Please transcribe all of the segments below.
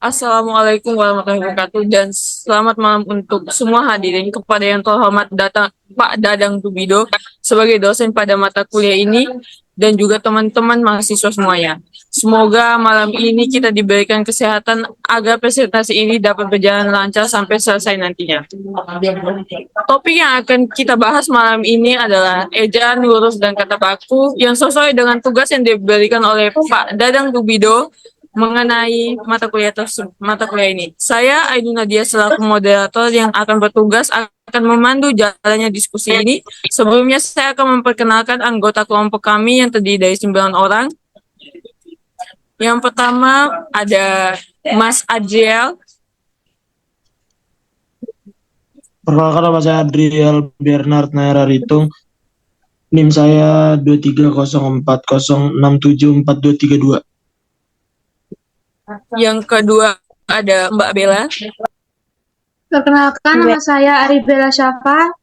Assalamualaikum warahmatullahi wabarakatuh dan selamat malam untuk semua hadirin kepada yang terhormat datang Pak Dadang Tubido sebagai dosen pada mata kuliah ini dan juga teman-teman mahasiswa semuanya. Semoga malam ini kita diberikan kesehatan agar presentasi ini dapat berjalan lancar sampai selesai nantinya. Topik yang akan kita bahas malam ini adalah ejaan, huruf, dan kata baku yang sesuai dengan tugas yang diberikan oleh Pak Dadang Tubido mengenai mata kuliah ini. Saya Aidun Nadia selaku moderator yang akan bertugas akan memandu jalannya diskusi ini. Sebelumnya saya akan memperkenalkan anggota kelompok kami yang terdiri dari 9 orang. Yang pertama ada Mas Adriel. Perkenalkan, nama saya Adriel Bernard Naira Ritung. NIM saya 23040674232. Yang kedua ada Mbak Bella. Perkenalkan, nama saya Aribella Syafa,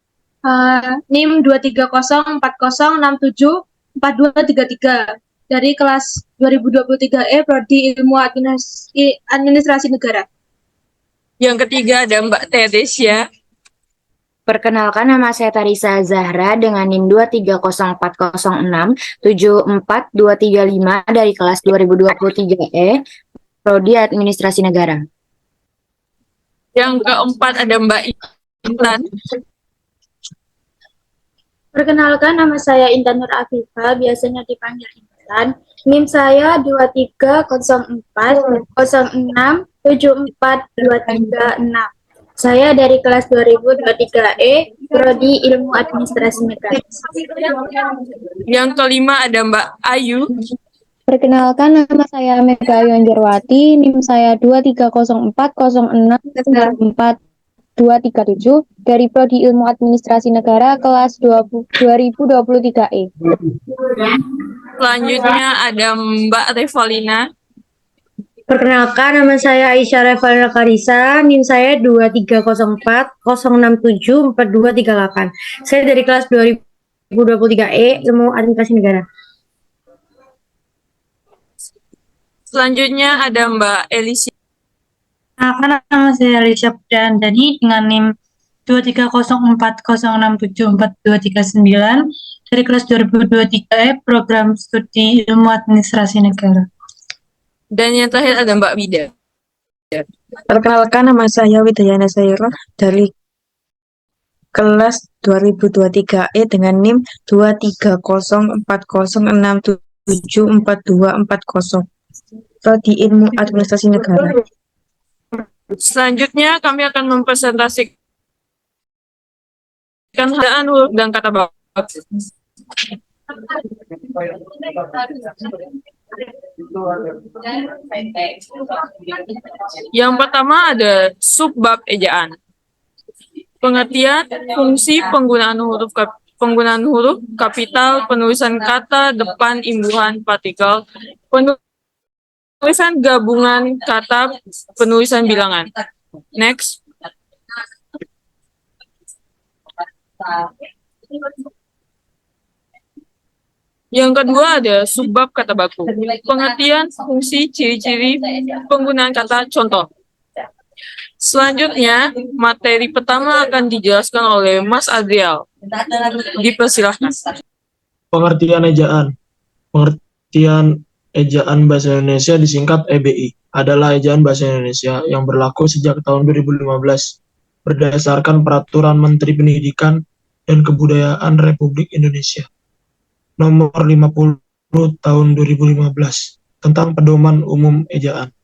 NIM 23040674233 dari kelas 2023E Prodi Ilmu Administrasi Negara. Yang ketiga ada Mbak Teresia. Perkenalkan, nama saya Tarisa Zahra dengan NIM 23040674235 dari kelas 2023E Prodi Administrasi Negara. Yang keempat ada Mbak Intan. Perkenalkan, nama saya Intan Nur Afifah, biasanya dipanggil Intan. NIM saya 23040674236. Saya dari kelas 2023E Prodi Ilmu Administrasi Negara. Yang kelima ada Mbak Ayu. Perkenalkan, nama saya Mega Ayu Anjarwati, NIM saya 23040694237 dari Prodi Ilmu Administrasi Negara kelas 2023E. Selanjutnya ada Mbak Revalina. Perkenalkan, nama saya Aisyah Revalina Karisa, NIM saya 23040674238. Saya dari kelas 2023E Ilmu Administrasi Negara. Selanjutnya ada Mbak Elisia. Perkenalkan, nama saya Alicia Pudandani dengan NIM 23040674239 dari kelas 2023E Program Studi Ilmu Administrasi Negara. Dan yang terakhir ada Mbak Wida. Perkenalkan, nama saya Widayana Sairah dari kelas 2023E dengan NIM 23040674240 Prodi Ilmu Administrasi Negara. Selanjutnya kami akan mempresentasikan ejaan, huruf, dan kata baku. Yang pertama ada subbab ejaan. Pengertian, fungsi, penggunaan huruf kapital, penulisan kata, depan, imbuhan, partikel, penulisan gabungan kata, penulisan bilangan. Next. Yang kedua ada subbab kata baku. Pengertian, fungsi, ciri-ciri, penggunaan kata, contoh. Selanjutnya, materi pertama akan dijelaskan oleh Mas Adriel. Dipersilahkan. Pengertian ejaan. Pengertian ejaan bahasa Indonesia disingkat EBI adalah ejaan bahasa Indonesia yang berlaku sejak tahun 2015 berdasarkan Peraturan Menteri Pendidikan dan Kebudayaan Republik Indonesia Nomor 50 tahun 2015 tentang pedoman umum ejaan.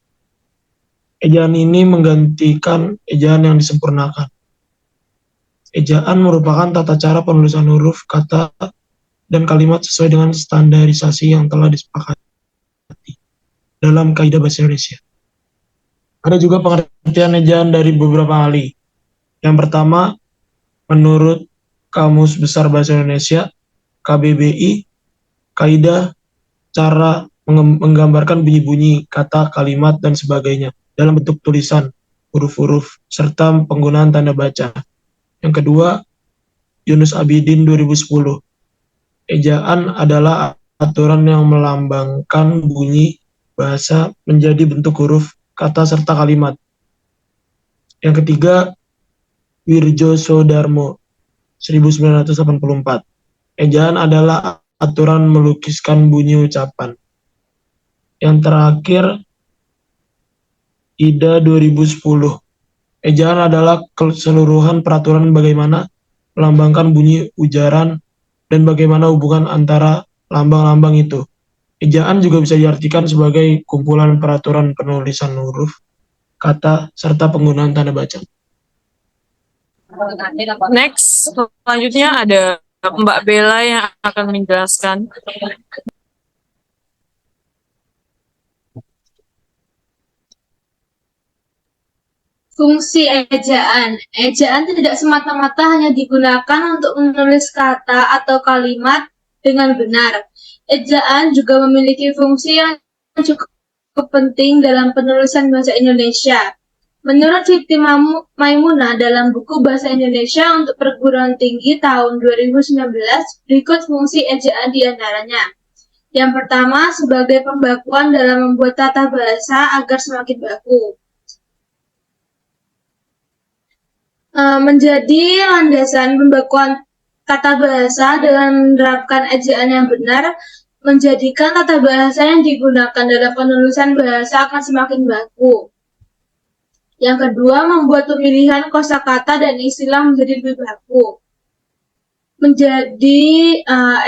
Ejaan ini menggantikan ejaan yang disempurnakan. Ejaan merupakan tata cara penulisan huruf, kata, dan kalimat sesuai dengan standarisasi yang telah disepakati dalam kaidah bahasa Indonesia. Ada juga pengertian ejaan dari beberapa ahli. Yang pertama, menurut Kamus Besar Bahasa Indonesia, KBBI, kaidah cara menggambarkan bunyi-bunyi, kata, kalimat, dan sebagainya dalam bentuk tulisan, huruf-huruf, serta penggunaan tanda baca. Yang kedua, Yunus Abidin 2010. Ejaan adalah aturan yang melambangkan bunyi bahasa menjadi bentuk huruf kata serta kalimat. Yang ketiga, Wirjo Sodarmo, 1984. Ejaan adalah aturan melukiskan bunyi ucapan. Yang terakhir, Ida 2010. Ejaan adalah keseluruhan peraturan bagaimana melambangkan bunyi ujaran dan bagaimana hubungan antara lambang-lambang itu. Ejaan juga bisa diartikan sebagai kumpulan peraturan penulisan huruf, kata, serta penggunaan tanda baca. Next, selanjutnya ada Mbak Bella yang akan menjelaskan. Fungsi ejaan. Ejaan tidak semata-mata hanya digunakan untuk menulis kata atau kalimat dengan benar. Ejaan juga memiliki fungsi yang cukup penting dalam penulisan bahasa Indonesia. Menurut Siti Maimunah dalam buku Bahasa Indonesia untuk Perguruan Tinggi tahun 2019, berikut fungsi ejaan di antaranya. Yang pertama, sebagai pembakuan dalam membuat tata bahasa agar semakin baku. Menjadi landasan pembakuan tata bahasa dengan menerapkan ejaan yang benar, menjadikan tata bahasa yang digunakan dalam penulisan bahasa akan semakin baku. Yang kedua, membuat pemilihan kosakata dan istilah menjadi lebih baku.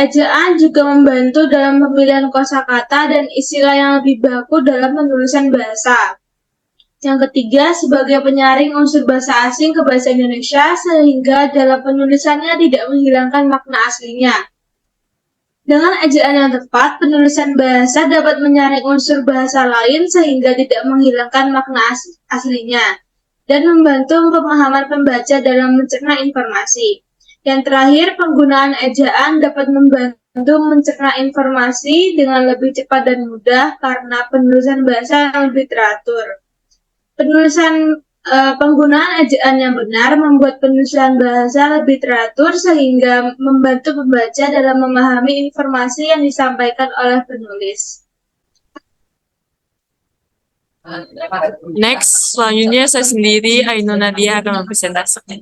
Ejaan juga membantu dalam pemilihan kosakata dan istilah yang lebih baku dalam penulisan bahasa. Yang ketiga, sebagai penyaring unsur bahasa asing ke bahasa Indonesia sehingga dalam penulisannya tidak menghilangkan makna aslinya. Dengan ejaan yang tepat, penulisan bahasa dapat menyaring unsur bahasa lain sehingga tidak menghilangkan makna aslinya dan membantu pemahaman pembaca dalam mencerna informasi. Yang terakhir, penggunaan ejaan dapat membantu mencerna informasi dengan lebih cepat dan mudah karena penulisan bahasa yang lebih teratur. Penggunaan ejaan yang benar membuat penulisan bahasa lebih teratur sehingga membantu pembaca dalam memahami informasi yang disampaikan oleh penulis. Next, selanjutnya saya sendiri, Ainun Nadia, akan mempresentasikan.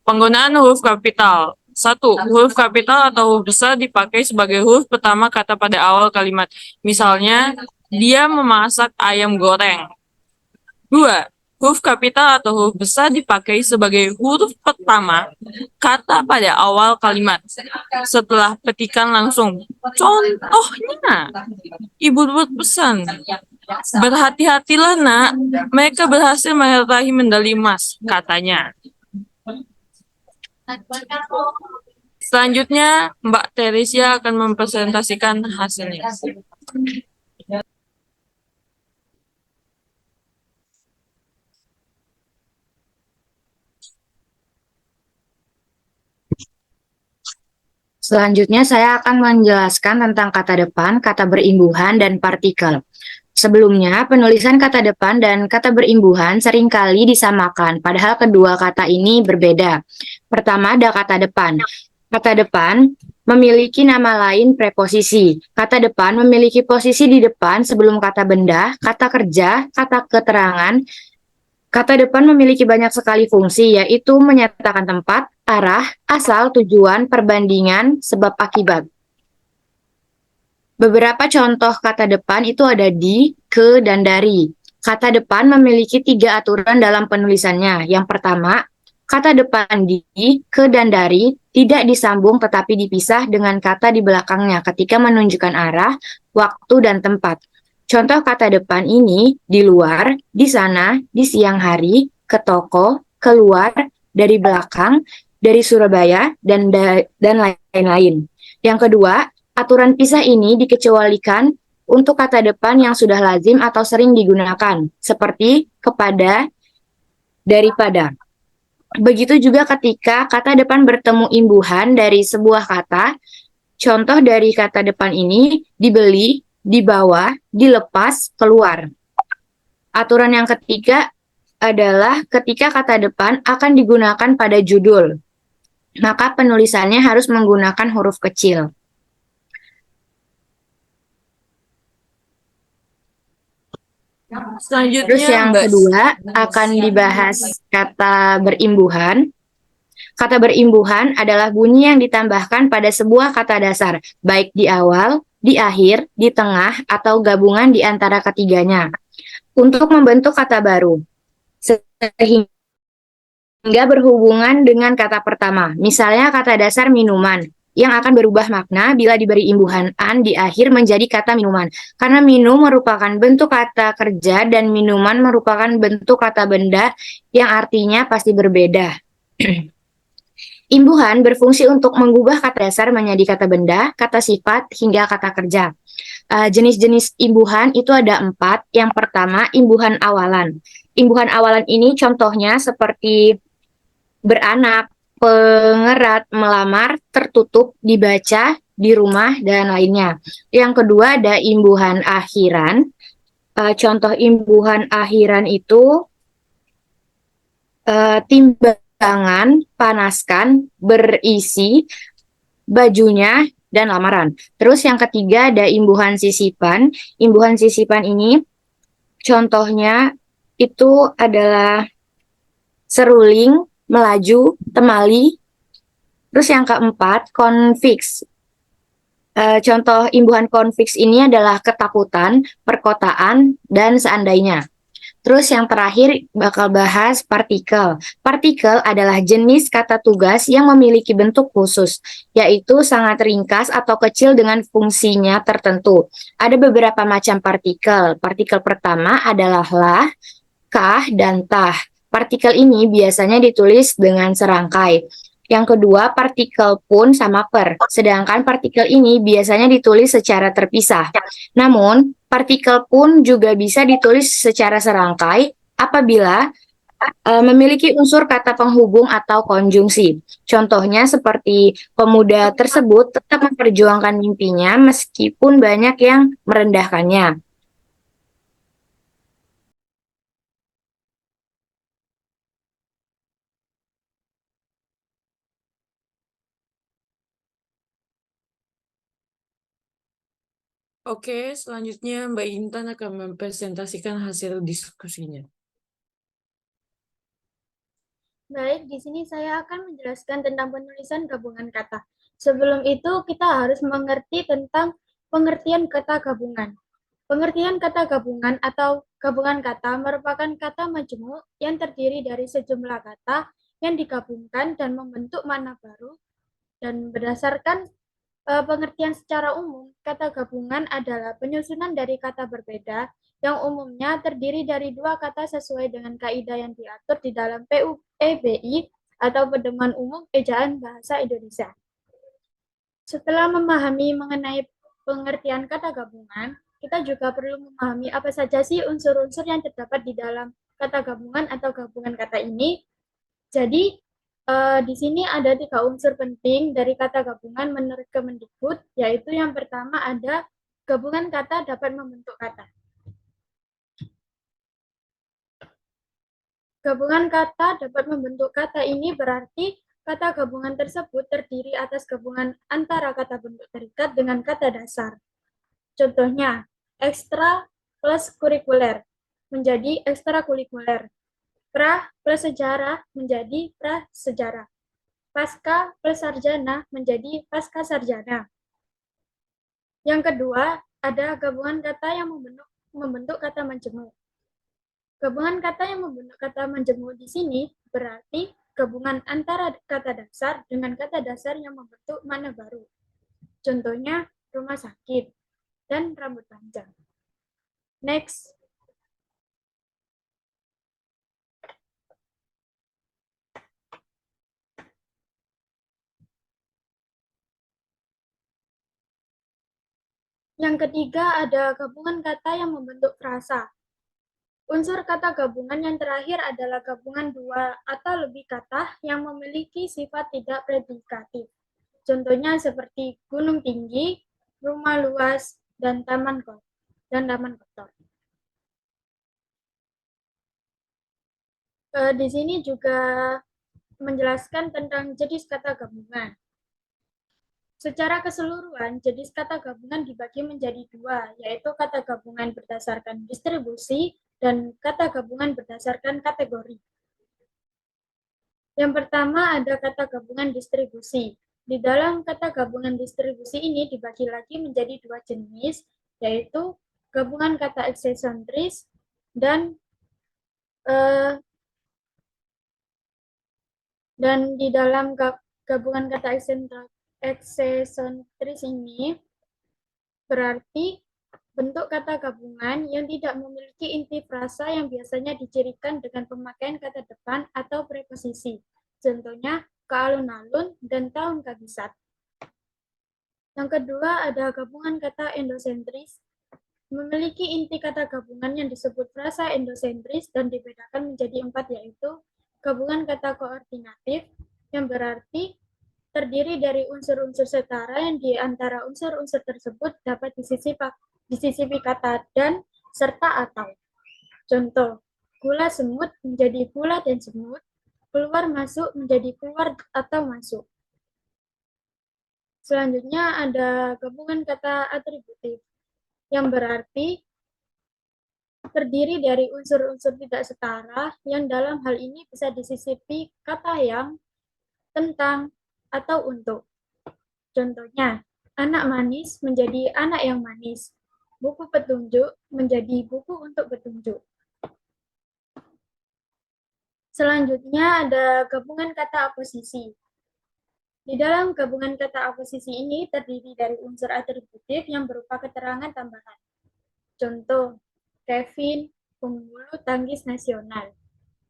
Penggunaan huruf kapital. 1. Huruf kapital atau huruf besar dipakai sebagai huruf pertama kata pada awal kalimat. Misalnya, dia memasak ayam goreng. 2. Huruf kapital atau huruf besar dipakai sebagai huruf pertama kata pada awal kalimat. Setelah petikan langsung. Contohnya, ibu berpesan, berhati-hatilah nak, mereka berhasil meraih medali emas, katanya. Selanjutnya, Mbak Teresia akan mempresentasikan hasilnya. Selanjutnya saya akan menjelaskan tentang kata depan, kata berimbuhan, dan partikel. Sebelumnya, penulisan kata depan dan kata berimbuhan seringkali disamakan, padahal kedua kata ini berbeda. Pertama ada kata depan. Kata depan memiliki nama lain preposisi. Kata depan memiliki posisi di depan sebelum kata benda, kata kerja, kata keterangan. Kata depan memiliki banyak sekali fungsi, yaitu menyatakan tempat, arah, asal, tujuan, perbandingan, sebab akibat. Beberapa contoh kata depan itu ada di, ke, dan dari. Kata depan memiliki 3 aturan dalam penulisannya. Yang pertama, kata depan di, ke, dan dari tidak disambung tetapi dipisah dengan kata di belakangnya ketika menunjukkan arah, waktu, dan tempat. Contoh kata depan ini di luar, di sana, di siang hari, ke toko, keluar, dari belakang, dari Surabaya, dan lain-lain. Yang kedua, aturan pisah ini dikecualikan untuk kata depan yang sudah lazim atau sering digunakan, seperti kepada, daripada. Begitu juga ketika kata depan bertemu imbuhan dari sebuah kata. Contoh dari kata depan ini dibeli, dibawa, dilepas, keluar. Aturan yang ketiga adalah ketika kata depan akan digunakan pada judul, maka penulisannya harus menggunakan huruf kecil. Terus Selanjutnya, yang Mbak. kedua akan dibahas kata berimbuhan. Kata berimbuhan adalah bunyi yang ditambahkan pada sebuah kata dasar, baik di awal, di akhir, di tengah, atau gabungan di antara ketiganya, untuk membentuk kata baru, sehingga berhubungan dengan kata pertama. Misalnya kata dasar minuman, yang akan berubah makna bila diberi imbuhan an di akhir menjadi kata minuman. Karena minum merupakan bentuk kata kerja dan minuman merupakan bentuk kata benda yang artinya pasti berbeda. Imbuhan berfungsi untuk mengubah kata dasar menjadi kata benda, kata sifat, hingga kata kerja. Jenis-jenis imbuhan itu ada 4. Yang pertama, imbuhan awalan. Imbuhan awalan ini contohnya seperti beranak, pengerat, melamar, tertutup, dibaca, di rumah, dan lainnya. Yang kedua ada imbuhan akhiran. Contoh imbuhan akhiran itu timbangan, panaskan, berisi, bajunya, dan lamaran. Terus yang ketiga ada imbuhan sisipan. Imbuhan sisipan ini contohnya itu adalah seruling, melaju, temali. Terus yang keempat, konfiks. Contoh imbuhan konfiks ini adalah ketakutan, perkotaan, dan seandainya. Terus yang terakhir bakal bahas partikel. Partikel adalah jenis kata tugas yang memiliki bentuk khusus, yaitu sangat ringkas atau kecil dengan fungsinya tertentu. Ada beberapa macam partikel. Partikel pertama adalah lah, kah, dan tah. Partikel ini biasanya ditulis dengan serangkai. Yang kedua, partikel pun sama per. Sedangkan partikel ini biasanya ditulis secara terpisah. Namun, partikel pun juga bisa ditulis secara serangkai apabila memiliki unsur kata penghubung atau konjungsi. Contohnya seperti pemuda tersebut tetap memperjuangkan mimpinya meskipun banyak yang merendahkannya. Oke, selanjutnya Mbak Intan akan mempresentasikan hasil diskusinya. Baik, di sini saya akan menjelaskan tentang penulisan gabungan kata. Sebelum itu, kita harus mengerti tentang pengertian kata gabungan. Pengertian kata gabungan atau gabungan kata merupakan kata majemuk yang terdiri dari sejumlah kata yang digabungkan dan membentuk makna baru. Dan berdasarkan pengertian secara umum, kata gabungan adalah penyusunan dari kata berbeda yang umumnya terdiri dari 2 kata sesuai dengan kaidah yang diatur di dalam PUEBI atau Pedoman Umum Ejaan Bahasa Indonesia. Setelah memahami mengenai pengertian kata gabungan, kita juga perlu memahami apa saja sih unsur-unsur yang terdapat di dalam kata gabungan atau gabungan kata ini. Jadi, di sini ada 3 unsur penting dari kata gabungan menurut Kemendikbud, yaitu yang pertama ada gabungan kata dapat membentuk kata. Gabungan kata dapat membentuk kata ini berarti kata gabungan tersebut terdiri atas gabungan antara kata bentuk terikat dengan kata dasar. Contohnya, ekstra plus kurikuler menjadi ekstrakurikuler. Pra plus sejarah menjadi prasejarah. Pasca plus sarjana menjadi pasca sarjana. Yang kedua, ada gabungan kata yang membentuk kata majemuk. Gabungan kata yang membentuk kata majemuk di sini berarti gabungan antara kata dasar dengan kata dasar yang membentuk makna baru. Contohnya, rumah sakit dan rambut panjang. Next. Yang ketiga ada gabungan kata yang membentuk frasa. Unsur kata gabungan yang terakhir adalah gabungan 2 atau lebih kata yang memiliki sifat tidak predikatif. Contohnya seperti gunung tinggi, rumah luas, dan taman kotor. Di sini juga menjelaskan tentang jenis kata gabungan. Secara keseluruhan, jenis kata gabungan dibagi menjadi dua, yaitu kata gabungan berdasarkan distribusi dan kata gabungan berdasarkan kategori. Yang pertama ada kata gabungan distribusi. Di dalam kata gabungan distribusi ini dibagi lagi menjadi dua jenis, yaitu gabungan kata eksesentris dan di dalam gabungan kata eksesentris ini berarti bentuk kata gabungan yang tidak memiliki inti frasa yang biasanya dicirikan dengan pemakaian kata depan atau preposisi. Contohnya, ke alun-alun dan tahun kabisat. Yang kedua ada gabungan kata endosentris. Memiliki inti kata gabungan yang disebut frasa endosentris dan dibedakan menjadi 4, yaitu gabungan kata koordinatif yang berarti terdiri dari unsur-unsur setara yang di antara unsur-unsur tersebut dapat disisipi kata dan serta atau. Contoh, gula semut menjadi gula dan semut, keluar masuk menjadi keluar atau masuk. Selanjutnya ada gabungan kata atributif yang berarti terdiri dari unsur-unsur tidak setara yang dalam hal ini bisa disisipi kata yang, tentang, atau untuk. Contohnya, anak manis menjadi anak yang manis. Buku petunjuk menjadi buku untuk petunjuk. Selanjutnya ada gabungan kata aposisi. Di dalam gabungan kata aposisi ini terdiri dari unsur atributif yang berupa keterangan tambahan. Contoh, Kevin, pembulu tangkis nasional.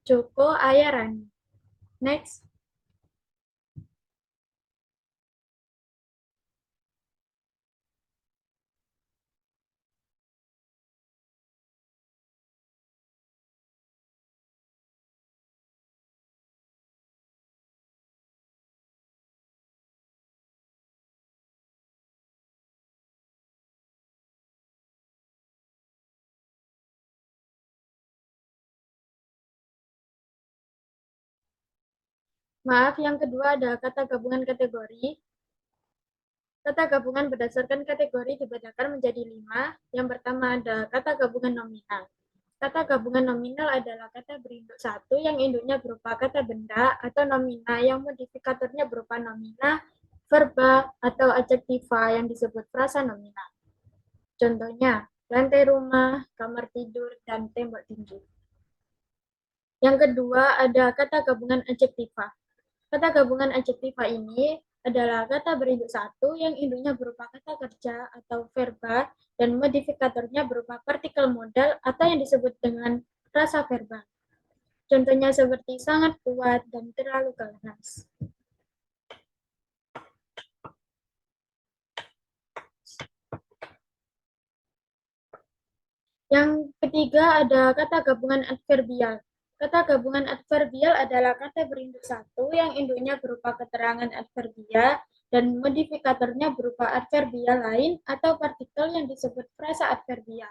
Joko Ayarani. Next. Maaf, yang kedua ada kata gabungan kategori. Kata gabungan berdasarkan kategori dibedakan menjadi 5. Yang pertama ada kata gabungan nominal. Kata gabungan nominal adalah kata berinduk satu yang induknya berupa kata benda atau nomina yang modifikatornya berupa nomina, verba, atau adjektiva yang disebut frasa nominal. Contohnya, lantai rumah, kamar tidur, dan tembok tinggi. Yang kedua ada kata gabungan adjektiva. Kata gabungan adjektiva ini adalah kata berinduk satu yang induknya berupa kata kerja atau verba dan modifikatornya berupa partikel modal atau yang disebut dengan frasa verbal. Contohnya seperti sangat kuat dan terlalu keras. Yang ketiga ada kata gabungan adverbial. Kata gabungan adverbial adalah kata berinduk satu yang induknya berupa keterangan adverbia dan modifikatornya berupa adverbia lain atau partikel yang disebut frasa adverbia.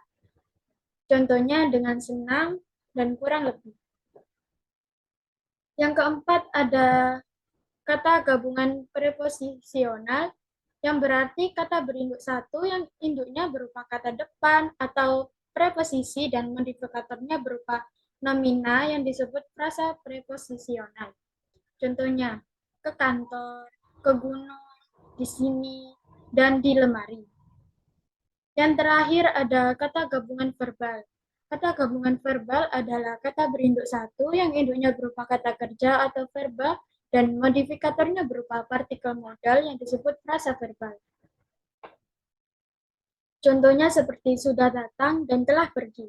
Contohnya dengan senang dan kurang lebih. Yang keempat ada kata gabungan preposisional yang berarti kata berinduk satu yang induknya berupa kata depan atau preposisi dan modifikatornya berupa nomina yang disebut frasa preposisional. Contohnya, ke kantor, ke gunung, di sini, dan di lemari. Yang terakhir ada kata gabungan verbal. Kata gabungan verbal adalah kata berinduk satu yang induknya berupa kata kerja atau verba dan modifikatornya berupa partikel modal yang disebut frasa verbal. Contohnya seperti sudah datang dan telah pergi.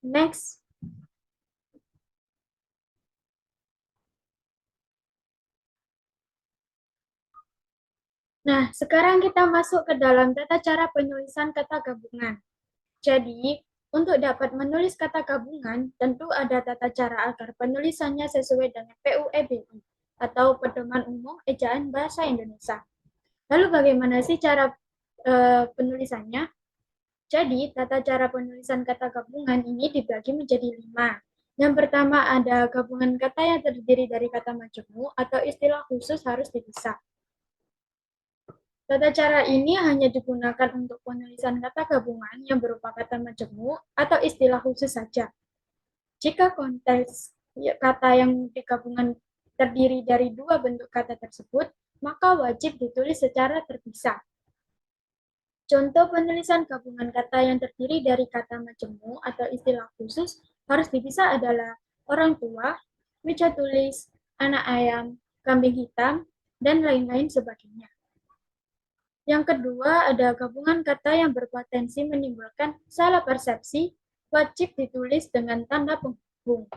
Next. Nah, sekarang kita masuk ke dalam tata cara penulisan kata gabungan. Jadi, untuk dapat menulis kata gabungan, tentu ada tata cara agar penulisannya sesuai dengan PUEBI atau Pedoman Umum Ejaan Bahasa Indonesia. Lalu bagaimana sih cara penulisannya? Jadi, tata cara penulisan kata gabungan ini dibagi menjadi 5. Yang pertama ada gabungan kata yang terdiri dari kata majemuk atau istilah khusus harus dipisah. Tata cara ini hanya digunakan untuk penulisan kata gabungan yang berupa kata majemuk atau istilah khusus saja. Jika konteks kata yang digabungan terdiri dari dua bentuk kata tersebut, maka wajib ditulis secara terpisah. Contoh penulisan gabungan kata yang terdiri dari kata majemuk atau istilah khusus harus dipisah adalah orang tua, meja tulis, anak ayam, kambing hitam, dan lain-lain sebagainya. Yang kedua, ada gabungan kata yang berpotensi menimbulkan salah persepsi, wajib ditulis dengan tanda penghubung.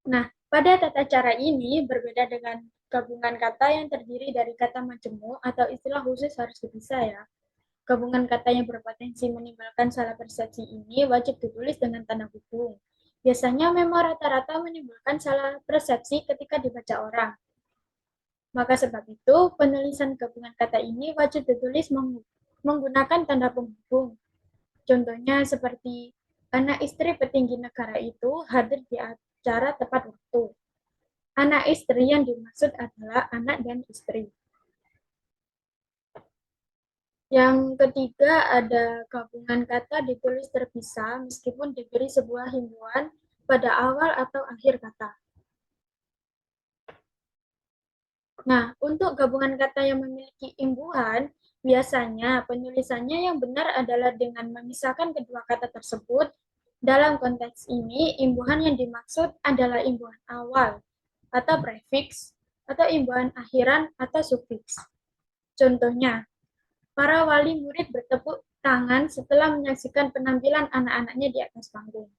Nah, pada tata cara ini berbeda dengan gabungan kata yang terdiri dari kata majemuk atau istilah khusus harus dipisah ya. Gabungan kata yang berpotensi menimbulkan salah persepsi ini wajib ditulis dengan tanda hubung. Biasanya memang rata-rata menimbulkan salah persepsi ketika dibaca orang. Maka sebab itu, penulisan gabungan kata ini wajib ditulis menggunakan tanda penghubung. Contohnya seperti, anak istri petinggi negara itu hadir di acara tepat waktu. Anak istri yang dimaksud adalah anak dan istri. Yang ketiga, ada gabungan kata ditulis terpisah meskipun diberi sebuah himbauan pada awal atau akhir kata. Nah, untuk gabungan kata yang memiliki imbuhan, biasanya penulisannya yang benar adalah dengan memisahkan kedua kata tersebut. Dalam konteks ini, imbuhan yang dimaksud adalah imbuhan awal atau prefix, atau imbuhan akhiran atau sufiks. Contohnya, para wali murid bertepuk tangan setelah menyaksikan penampilan anak-anaknya di atas panggung.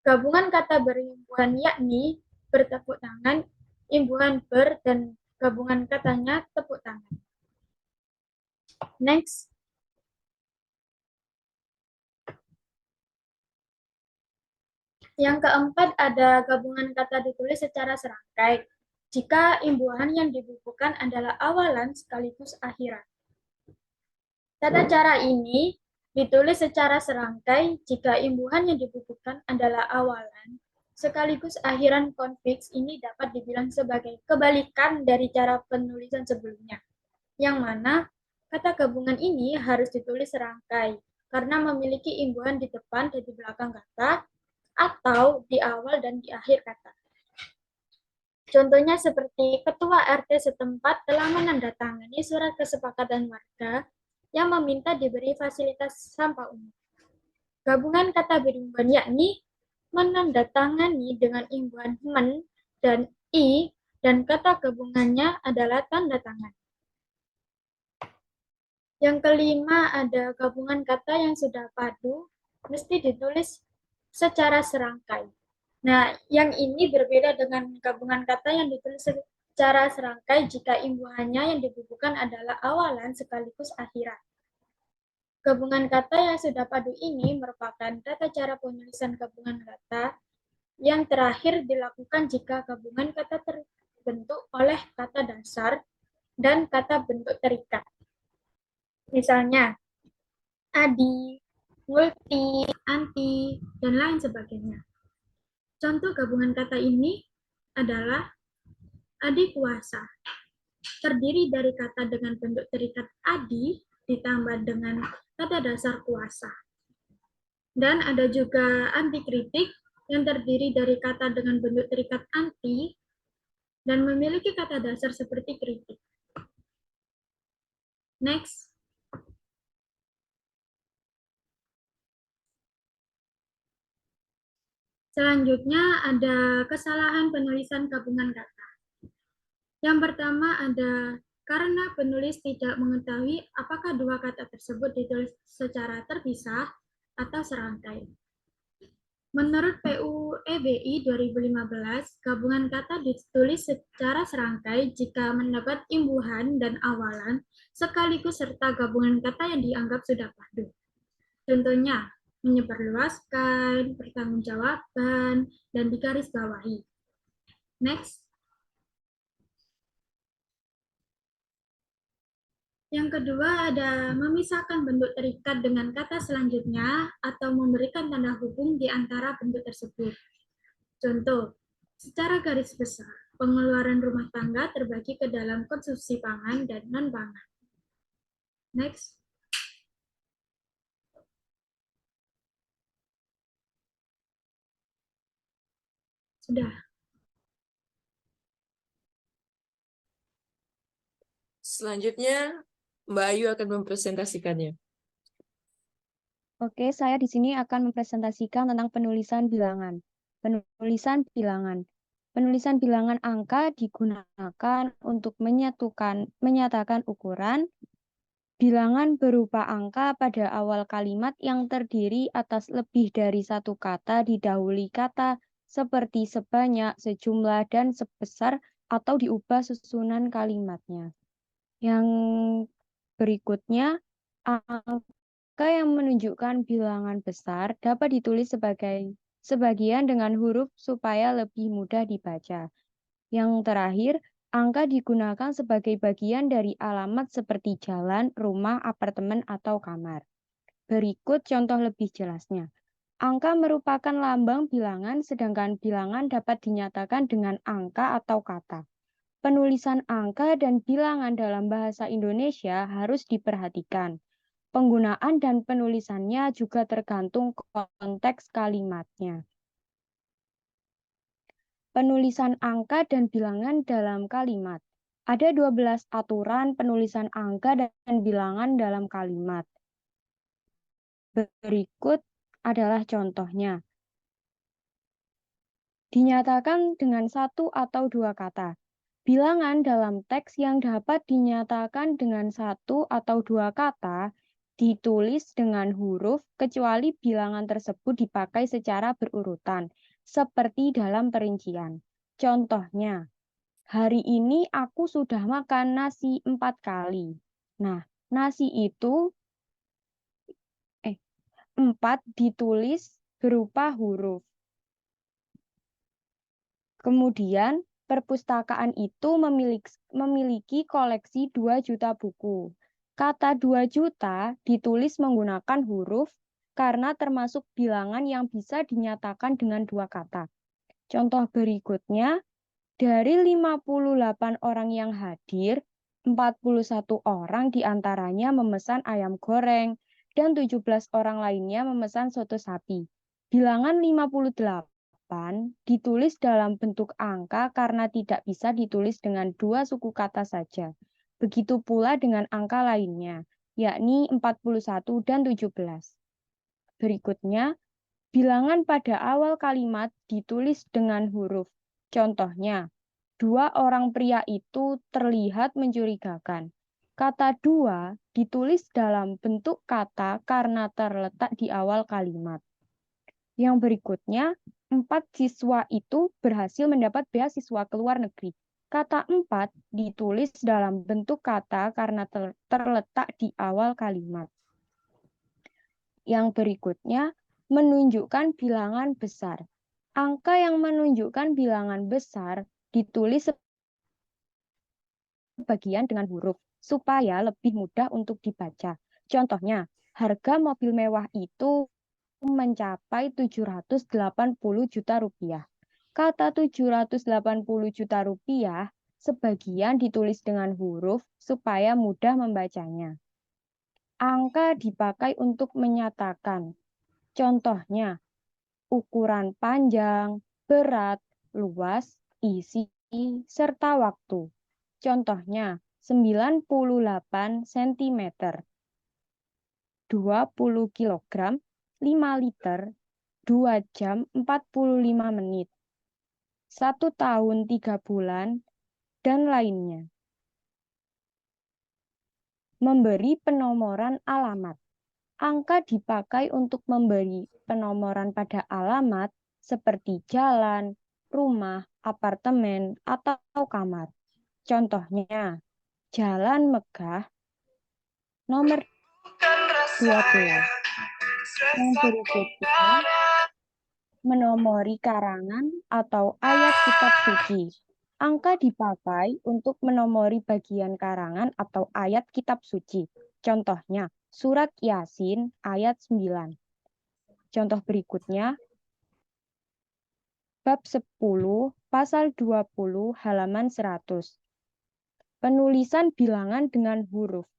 Gabungan kata berimbuhan yakni bertepuk tangan, imbuhan ber, dan gabungan katanya tepuk tangan. Next. Yang keempat, ada gabungan kata ditulis secara serangkai. Jika imbuhan yang dibubuhkan adalah awalan sekaligus akhiran. Tata cara ini ditulis secara serangkai jika imbuhan yang dibubuhkan adalah awalan sekaligus akhiran konfiks. Ini dapat dibilang sebagai kebalikan dari cara penulisan sebelumnya, yang mana kata gabungan ini harus ditulis serangkai karena memiliki imbuhan di depan dan di belakang kata atau di awal dan di akhir kata. Contohnya seperti ketua RT setempat telah menandatangani surat kesepakatan warga yang meminta diberi fasilitas sampah umum. Gabungan kata berimbuhan yakni menandatangani dengan imbuhan men dan i, dan kata gabungannya adalah tanda tangan. Yang kelima, ada gabungan kata yang sudah padu, mesti ditulis secara serangkai. Nah, yang ini berbeda dengan gabungan kata yang ditulis secara serangkai jika imbuhannya yang dibubuhkan adalah awalan sekaligus akhiran. Gabungan kata yang sudah padu ini merupakan tata cara penulisan gabungan kata yang terakhir dilakukan jika gabungan kata terbentuk oleh kata dasar dan kata bentuk terikat. Misalnya, adi, multi, anti, dan lain sebagainya. Contoh gabungan kata ini adalah adi kuasa. Terdiri dari kata dengan bentuk terikat adi ditambah dengan kata dasar kuasa. Dan ada juga anti kritik yang terdiri dari kata dengan bentuk terikat anti dan memiliki kata dasar seperti kritik. Next. Selanjutnya ada kesalahan penulisan gabungan kata. Yang pertama ada karena penulis tidak mengetahui apakah dua kata tersebut ditulis secara terpisah atau serangkai. Menurut PUEBI 2015, gabungan kata ditulis secara serangkai jika mendapat imbuhan dan awalan sekaligus serta gabungan kata yang dianggap sudah padu. Contohnya, menyebarluaskan, pertanggungjawaban, dan digarisbawahi. Next. Yang kedua ada memisahkan bentuk terikat dengan kata selanjutnya atau memberikan tanda hubung di antara bentuk tersebut. Contoh, secara garis besar, Pengeluaran rumah tangga terbagi ke dalam konsumsi pangan dan non-pangan. Next. Sudah. Selanjutnya, Mbak Ayu akan mempresentasikannya. Oke, saya di sini akan mempresentasikan tentang penulisan bilangan. Penulisan bilangan. Penulisan bilangan angka digunakan untuk menyatakan ukuran bilangan berupa angka pada awal kalimat yang terdiri atas lebih dari satu kata didahului kata seperti sebanyak, sejumlah, dan sebesar atau diubah susunan kalimatnya. Yang berikutnya, angka yang menunjukkan bilangan besar dapat ditulis sebagian dengan huruf supaya lebih mudah dibaca. Yang terakhir, angka digunakan sebagai bagian dari alamat seperti jalan, rumah, apartemen, atau kamar. Berikut contoh lebih jelasnya. Angka merupakan lambang bilangan, sedangkan bilangan dapat dinyatakan dengan angka atau kata. Penulisan angka dan bilangan dalam bahasa Indonesia harus diperhatikan. Penggunaan dan penulisannya juga tergantung konteks kalimatnya. Penulisan angka dan bilangan dalam kalimat. Ada 12 aturan penulisan angka dan bilangan dalam kalimat. Berikut adalah contohnya. Dinyatakan dengan satu atau dua kata. Bilangan dalam teks yang dapat dinyatakan dengan satu atau dua kata ditulis dengan huruf kecuali bilangan tersebut dipakai secara berurutan, seperti dalam perincian. Contohnya, hari ini aku sudah makan nasi 4 kali. Nah, nasi itu 4 ditulis berupa huruf. Kemudian, perpustakaan itu memiliki koleksi 2 juta buku. Kata 2 juta ditulis menggunakan huruf karena termasuk bilangan yang bisa dinyatakan dengan dua kata. Contoh berikutnya, dari 58 orang yang hadir, 41 orang diantaranya memesan ayam goreng dan 17 orang lainnya memesan soto sapi. Bilangan 58 ditulis dalam bentuk angka karena tidak bisa ditulis dengan dua suku kata saja. Begitu pula dengan angka lainnya, yakni 41 dan 17. Berikutnya, bilangan pada awal kalimat ditulis dengan huruf. Contohnya, 2 orang pria itu terlihat mencurigakan. Kata 2 ditulis dalam bentuk kata karena terletak di awal kalimat. Yang berikutnya, 4 siswa itu berhasil mendapat beasiswa ke luar negeri. Kata 4 ditulis dalam bentuk kata karena terletak di awal kalimat. Yang berikutnya, menunjukkan bilangan besar. Angka yang menunjukkan bilangan besar ditulis sebagian dengan huruf supaya lebih mudah untuk dibaca. Contohnya, harga mobil mewah itu mencapai 780 juta rupiah. Kata 780 juta rupiah sebagian ditulis dengan huruf supaya mudah membacanya. Angka dipakai untuk menyatakan. Contohnya, ukuran panjang, berat, luas, isi, serta waktu. Contohnya, 98 cm, 20 kg, 5 liter, 2 jam 45 menit, 1 tahun 3 bulan, dan lainnya. Memberi penomoran alamat. Angka dipakai untuk memberi penomoran pada alamat seperti jalan, rumah, apartemen, atau kamar. Contohnya, Jalan Megah, nomor 12. Yang berikutnya, menomori karangan atau ayat kitab suci. Angka dipakai untuk menomori bagian karangan atau ayat kitab suci. Contohnya, surat Yasin ayat 9. Contoh berikutnya, bab 10, pasal 20, halaman 100. Penulisan bilangan dengan huruf.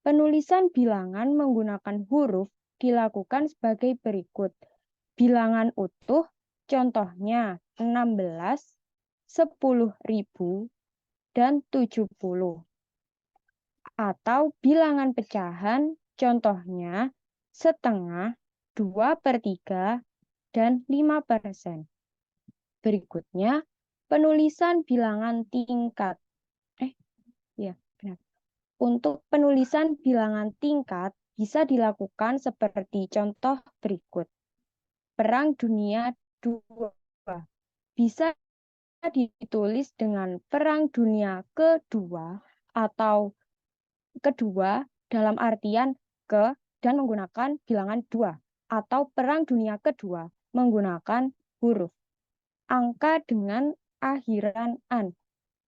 Penulisan bilangan menggunakan huruf dilakukan sebagai berikut. Bilangan utuh, contohnya 16, 10.000, dan 70. Atau bilangan pecahan, contohnya setengah, 2/3, dan 5%. Berikutnya, penulisan bilangan tingkat. Untuk penulisan bilangan tingkat bisa dilakukan seperti contoh berikut. Perang Dunia II bisa ditulis dengan Perang Dunia Kedua atau kedua dalam artian ke dan menggunakan bilangan 2 atau Perang Dunia Kedua menggunakan huruf. Angka dengan akhiran an.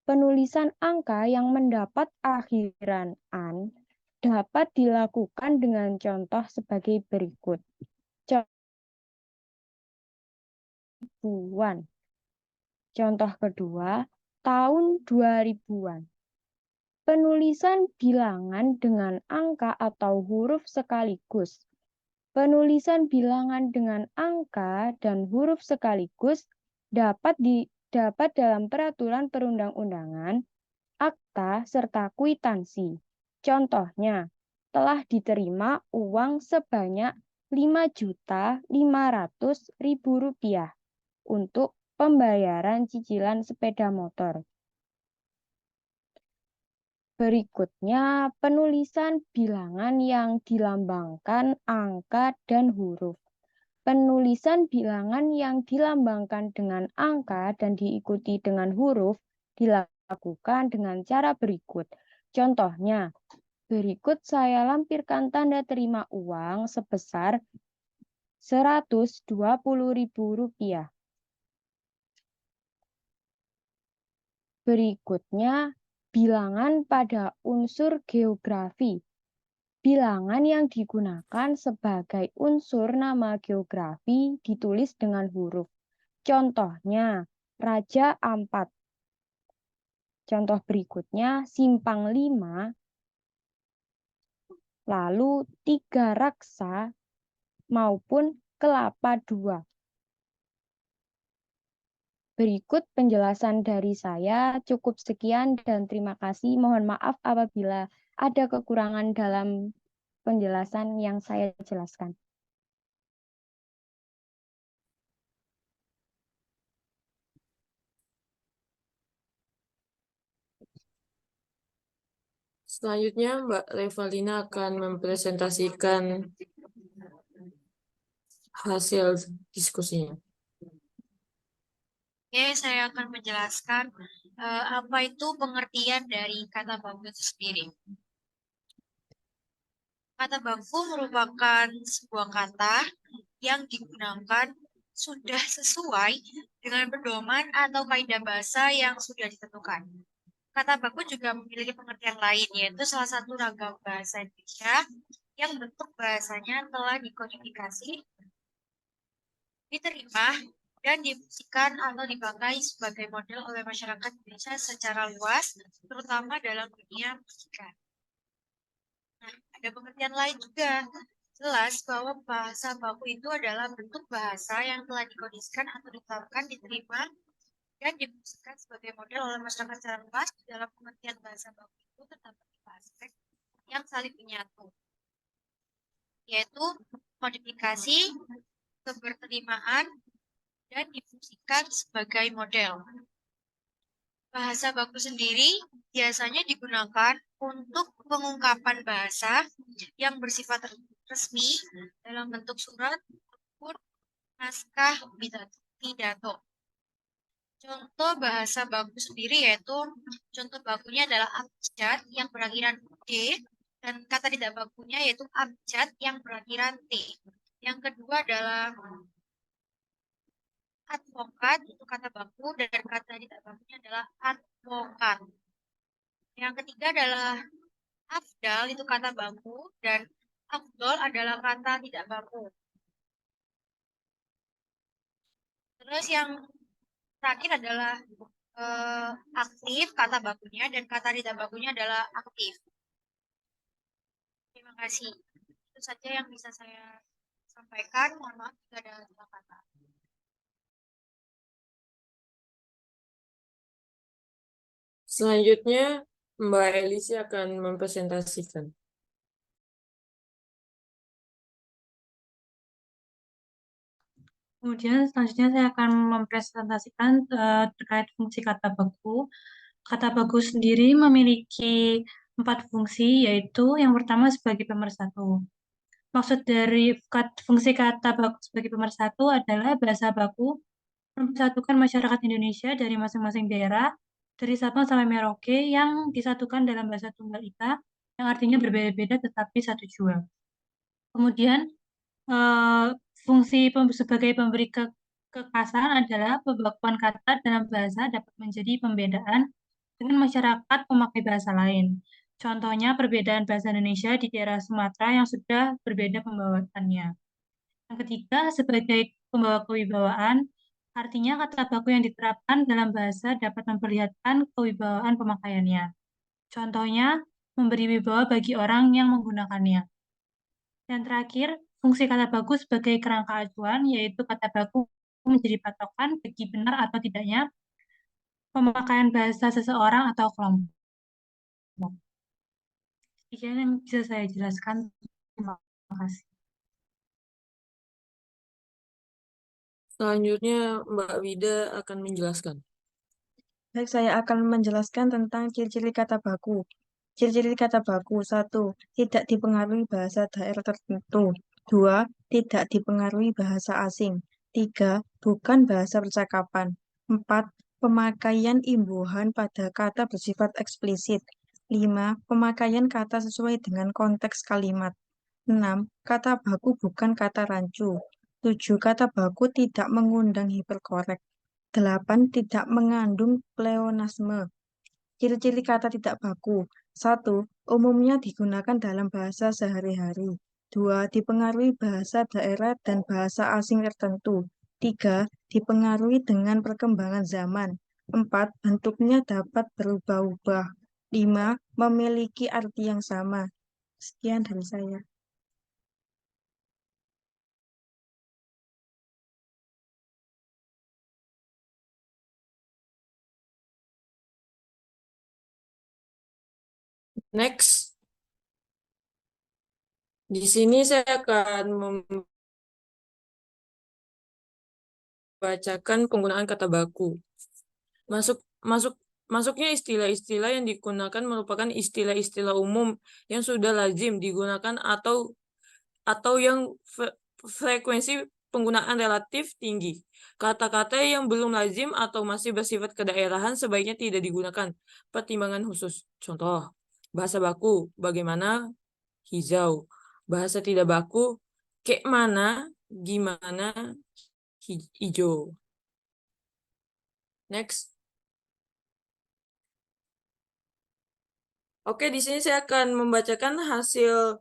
Penulisan angka yang mendapat akhiran an dapat dilakukan dengan contoh sebagai berikut. Ribuan. Contoh kedua, tahun 2000-an. Penulisan bilangan dengan angka atau huruf sekaligus. Penulisan bilangan dengan angka dan huruf sekaligus dapat dalam peraturan perundang-undangan, akta, serta kwitansi. Contohnya, telah diterima uang sebanyak Rp5.500.000 untuk pembayaran cicilan sepeda motor. Berikutnya, penulisan bilangan yang dilambangkan angka dan huruf. Penulisan bilangan yang dilambangkan dengan angka dan diikuti dengan huruf dilakukan dengan cara berikut. Contohnya, berikut saya lampirkan tanda terima uang sebesar Rp120.000. Berikutnya, bilangan pada unsur geografi. Bilangan yang digunakan sebagai unsur nama geografi ditulis dengan huruf. Contohnya, Raja Ampat. Contoh berikutnya, Simpang 5, lalu 3 Raksa, maupun Kelapa 2. Berikut penjelasan dari saya, cukup sekian dan terima kasih. Mohon maaf apabila ada kekurangan dalam penjelasan yang saya jelaskan. Selanjutnya, Mbak Revalina akan mempresentasikan hasil diskusinya. Oke, saya akan menjelaskan apa itu pengertian dari kata baku itu sendiri. Kata baku merupakan sebuah kata yang digunakan sudah sesuai dengan pedoman atau kaidah bahasa yang sudah ditentukan. Kata baku juga memiliki pengertian lain, yaitu salah satu ragam bahasa Indonesia yang bentuk bahasanya telah dikodifikasi, diterima, dan difungsikan atau dipakai sebagai model oleh masyarakat Indonesia secara luas, terutama dalam dunia pendidikan. Nah, ada pengertian lain juga. Jelas bahwa bahasa baku itu adalah bentuk bahasa yang telah dikondisikan atau ditetapkan, diterima, dan difungsikan sebagai model oleh masyarakat secara luas. Dalam pengertian bahasa baku itu terdapat 5 aspek yang saling menyatu, yaitu modifikasi, keberterimaan, dan difungsikan sebagai model. Bahasa baku sendiri biasanya digunakan untuk pengungkapan bahasa yang bersifat resmi dalam bentuk surat ataupun naskah pidato. Contoh bahasa baku sendiri yaitu contoh bakunya adalah abjad yang berakhiran D, dan kata tidak bakunya yaitu abjad yang berakhiran T. Yang kedua adalah advokat, itu kata baku, dan kata tidak bakunya adalah advokat. Yang ketiga adalah afdal, itu kata baku, dan afdol adalah kata tidak baku. Terus yang terakhir adalah aktif kata bakunya dan kata tidak bakunya adalah aktif. Terima kasih. Itu saja yang bisa saya sampaikan. Mohon maaf jika ada salah kata. Selanjutnya, Mbak Elisi akan mempresentasikan. Kemudian selanjutnya saya akan mempresentasikan terkait fungsi kata baku. Kata baku sendiri memiliki 4 fungsi, yaitu yang pertama sebagai pemersatu. Maksud dari fungsi kata baku sebagai pemersatu adalah bahasa baku mempersatukan masyarakat Indonesia dari masing-masing daerah, dari Sabang sampai Merauke yang disatukan dalam bahasa Tunggal Ika, yang artinya berbeda-beda tetapi satu jua. Kemudian, fungsi sebagai pemberi kekasan adalah pembakuan kata dalam bahasa dapat menjadi pembedaan dengan masyarakat pemakai bahasa lain. Contohnya perbedaan bahasa Indonesia di daerah Sumatera yang sudah berbeda pembawaannya. Yang ketiga, sebagai pembawa kewibawaan, artinya kata baku yang diterapkan dalam bahasa dapat memperlihatkan kewibawaan pemakaiannya. Contohnya, memberi wibawa bagi orang yang menggunakannya. Dan terakhir, fungsi kata baku sebagai kerangka acuan, yaitu kata baku menjadi patokan bagi benar atau tidaknya pemakaian bahasa seseorang atau kelompok. Demikian yang bisa saya jelaskan. Terima kasih. Selanjutnya, Mbak Wida akan menjelaskan. Baik, saya akan menjelaskan tentang ciri-ciri kata baku. Ciri-ciri kata baku. 1. Tidak dipengaruhi bahasa daerah tertentu. 2. Tidak dipengaruhi bahasa asing. 3. Bukan bahasa percakapan. 4. Pemakaian imbuhan pada kata bersifat eksplisit. 5. Pemakaian kata sesuai dengan konteks kalimat. 6. Kata baku bukan kata rancu. 7. Kata baku tidak mengundang hiperkorek. 8. Tidak mengandung pleonasme. Ciri-ciri kata tidak baku. 1. Umumnya digunakan dalam bahasa sehari-hari. 2. Dipengaruhi bahasa daerah dan bahasa asing tertentu. 3. Dipengaruhi dengan perkembangan zaman. 4. Bentuknya dapat berubah-ubah. 5. Memiliki arti yang sama. Sekian dari saya. Next. Di sini saya akan membacakan penggunaan kata baku. Masuknya istilah-istilah yang digunakan merupakan istilah-istilah umum yang sudah lazim digunakan atau yang frekuensi penggunaan relatif tinggi. Kata-kata yang belum lazim atau masih bersifat kedaerahan sebaiknya tidak digunakan. Pertimbangan khusus. Contoh, bahasa baku, bagaimana, hijau. Bahasa tidak baku, kayak mana, gimana, hijau. Next. Oke, di sini saya akan membacakan hasil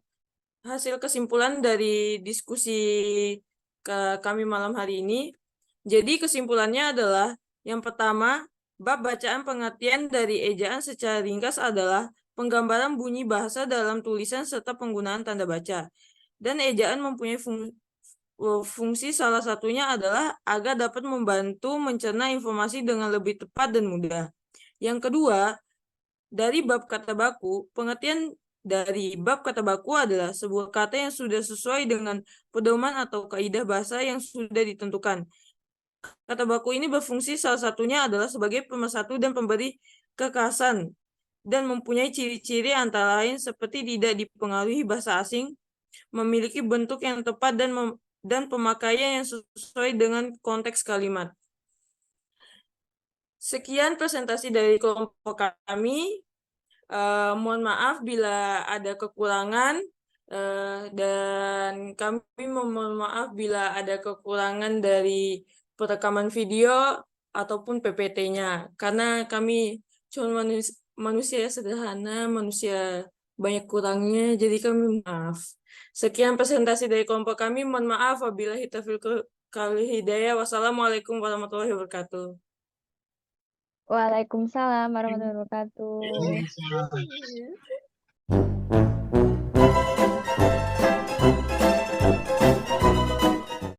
kesimpulan dari diskusi kami malam hari ini. Jadi kesimpulannya adalah yang pertama, bab bacaan pengertian dari ejaan secara ringkas adalah penggambaran bunyi bahasa dalam tulisan serta penggunaan tanda baca. Dan ejaan mempunyai fungsi salah satunya adalah agar dapat membantu mencerna informasi dengan lebih tepat dan mudah. Yang kedua, dari bab kata baku, pengertian dari bab kata baku adalah sebuah kata yang sudah sesuai dengan pedoman atau kaidah bahasa yang sudah ditentukan. Kata baku ini berfungsi salah satunya adalah sebagai pemersatu dan pemberi kekasan dan mempunyai ciri-ciri antara lain seperti tidak dipengaruhi bahasa asing, memiliki bentuk yang tepat dan pemakaian yang sesuai dengan konteks kalimat. Sekian presentasi dari kelompok kami. Mohon maaf bila ada kekurangan dan kami mohon maaf bila ada kekurangan dari perekaman video ataupun PPT-nya karena kami cuma manusia sederhana, manusia banyak kurangnya, jadi kami maaf. Sekian presentasi dari kelompok kami. Mohon maaf apabila hidayah. Wassalamualaikum warahmatullahi wabarakatuh. Waalaikumsalam warahmatullahi wabarakatuh. Waalaikumsalam.